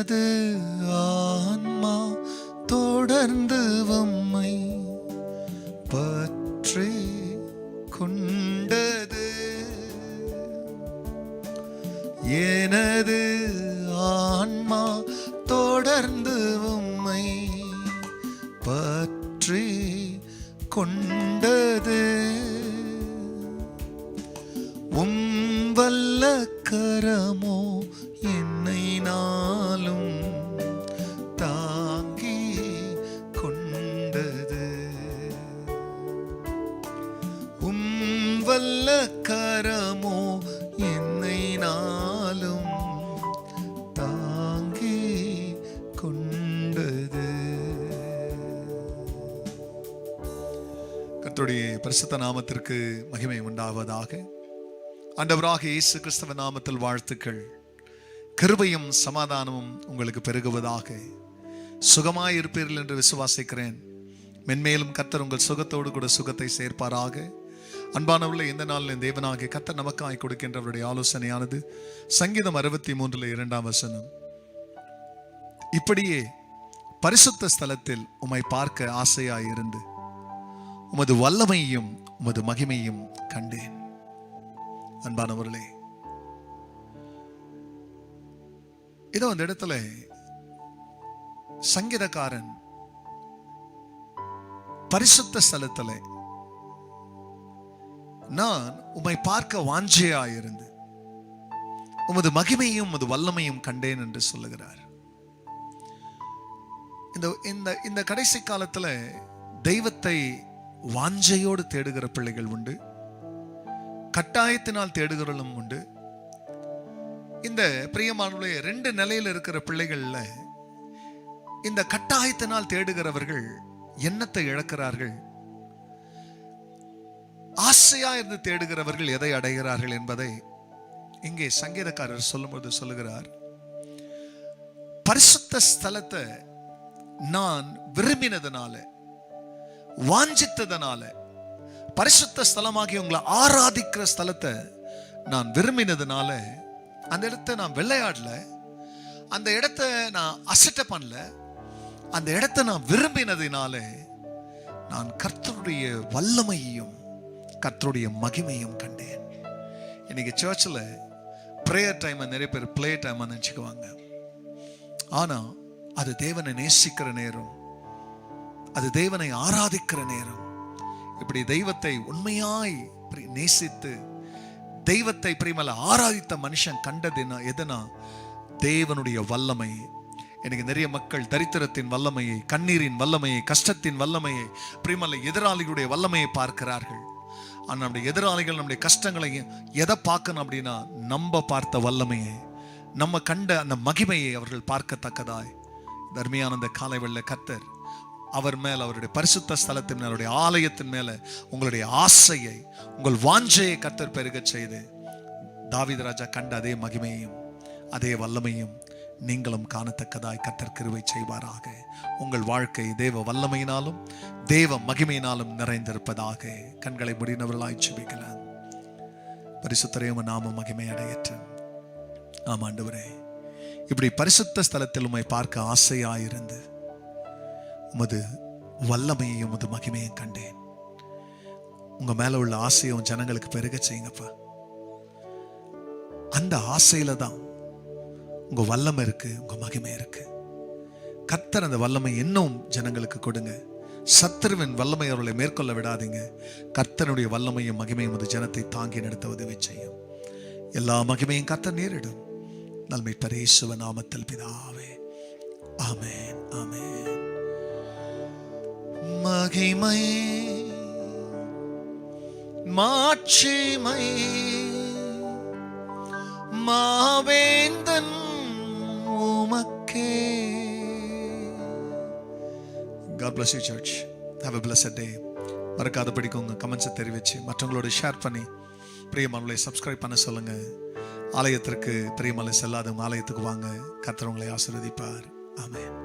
எனது ஆன்மா தொடர்ந்து உம்மை பற்றி கொண்டது. எனது ஆன்மா தொடர்ந்து உம்மை பற்றி கொண்டது. உம் வல்ல கரமோ என்னை நாளும் தாங்கி கொண்டது. உம் வல்ல கரமோ என்னை நாளும் தாங்கி கொண்டது. கர்த்தருடைய பரிசுத்த நாமத்திற்கு மகிமை உண்டாவதாக. ஆண்டவராக இயேசு கிறிஸ்துவ நாமத்தில் வாழ்த்துக்கள். கிருபையும் சமாதானமும் உங்களுக்கு பெருகுவதாக. சுகமாயிருப்பீர்கள் என்று விசுவாசிக்கிறேன். மென்மேலும் கர்த்தர் உங்கள் சுகத்தோடு கூட சுகத்தை சேர்ப்பாராக. அன்பானவர்களே, இந்த நாளில் தேவனாகிய கர்த்தர் நமக்காய் கொடுக்கின்றவருடைய ஆலோசனையானது சங்கீதம் 63:2 இப்படியே பரிசுத்த ஸ்தலத்தில் உம்மை பார்க்க ஆசையாயிருந்து உமது வல்லமையும் உமது மகிமையும் கண்டேன். அன்பானவர்களே, இதோ அந்த இடத்துல சங்கீதக்காரன் பரிசுத்த ஸ்தலத்தில் நான் உம்மை பார்க்க வாஞ்சையாயிருந்து உமது மகிமையும் உமது வல்லமையும் கண்டேன் என்று சொல்லுகிறார். இந்த கடைசி காலத்துல தெய்வத்தை வாஞ்சையோடு தேடுகிற பிள்ளைகள் உண்டு, கட்டாயத்தினால் தேடுகிறவர்களும் உண்டு. இந்த பிரியமானவர்களே, 2 நிலையில் இருக்கிற பிள்ளைகள்ல இந்த கட்டாயத்தினால் தேடுகிறவர்கள் எண்ணத்தை இழக்கிறார்கள். ஆசையா இருந்து தேடுகிறவர்கள் எதை அடைகிறார்கள் என்பதை இங்கே சங்கீதக்காரர் சொல்லும்போது சொல்லுகிறார். பரிசுத்த ஸ்தலத்தை நான் விரும்பினதுனால, வாஞ்சித்ததனால, பரிசுத்த ஸ்தலமாகி உங்களை ஆராதிக்கிற ஸ்தலத்தை நான் விரும்பினதுனால அந்த இடத்தை நான் விளையாடல, அந்த இடத்தை நான் அசட்டை பண்ணல, அந்த இடத்தை நான் விரும்பினதுனால நான் கர்த்தருடைய வல்லமையையும் கர்த்தருடைய மகிமையும் கண்டேன். இன்னைக்கு சர்ச்சில் ப்ரேயர் டைம் நிறைய பேர் பிளே டைம் நினச்சிக்குவாங்க. ஆனா அது தேவனை நேசிக்கிற நேரம், அது தேவனை ஆராதிக்கிற நேரம். இப்படி தெய்வத்தை உண்மையாய் நேசித்து தெய்வத்தை பிரியமல்ல ஆராதித்த மனுஷன் கண்டது எதுனா தேவனுடைய வல்லமை. எனக்கு நிறைய மக்கள் தரித்திரத்தின் வல்லமையை, கண்ணீரின் வல்லமையை, கஷ்டத்தின் வல்லமையை, பிரியமல்ல எதிராளிகளுடைய வல்லமையை பார்க்கிறார்கள். ஆனால் நம்முடைய எதிராளிகள் நம்முடைய கஷ்டங்களை எதை பார்க்கணும் அப்படின்னா நம்ம பார்த்த வல்லமையை, நம்ம கண்ட அந்த மகிமையை அவர்கள் பார்க்கத்தக்கதாய் தர்மியான அந்த காலை வெள்ள கர்த்தர் அவர் மேல், அவருடைய பரிசுத்த ஸ்தலத்தின் மேல், அவருடைய ஆலயத்தின் மேல உங்களுடைய ஆசையை, உங்கள் வாஞ்சையை கர்த்தர் பெருக செய்து தாவீது ராஜா கண்ட அதே மகிமையும் அதே வல்லமையும் நீங்களும் காணத்தக்கதாய் கர்த்தர் கிருபை செய்வாராக. உங்கள் வாழ்க்கை தேவ வல்லமையினாலும் தேவ மகிமையினாலும் நிறைந்திருப்பதாக. கண்களை முடினவர்களாய் ஜெபிக்கலாம். பரிசுத்தரே உம்முடைய நாமம் மகிமை அடையட்டும். ஆம் ஆண்டவரே, இப்படி பரிசுத்த ஸ்தலத்தில் உம்மை பார்க்க ஆசையாயிருந்து உமது வல்லமையையும் உமது மகிமையும் கண்டேன். உங்க மேல உள்ள ஆசையும் ஜனங்களுக்கு பெருக செய்யுங்கப்பா. அந்த ஆசையில தான் உங்க வல்லமை இருக்கு, உங்க மகிமை இருக்கு. கர்த்தர் அந்த வல்லமை இன்னும் ஜனங்களுக்கு கொடுங்க. சத்துருவின் வல்லமை அவர்களை மேற்கொள்ள விடாதீங்க. கர்த்தனுடைய வல்லமையும் மகிமையும் அது ஜனத்தை தாங்கி நடத்த உதவி செய்யும். எல்லா மகிமையும் கர்த்தர் நேரிடும். நன்மை பரிசுத்த நாமத்தில் பிதாவே, ஆமென், ஆமென். மகிமை மாட்சிமை மாவேந்தன் உமக்கே. God bless you church. Have a blessed day. மறக்காத படிக்கோங்க, கமெண்ட்ஸை தெரிவிச்சு மற்றவங்களோட ஷேர் பண்ணி பிரியமானவர்களை சப்ஸ்கிரைப் பண்ண சொல்லுங்க. ஆலயத்திற்கு பிரியமானவர்களை செல்லாதவங்க ஆலயத்துக்கு வாங்க. கர்த்தர் உங்களை ஆசீர்வதிப்பார். ஆமென்.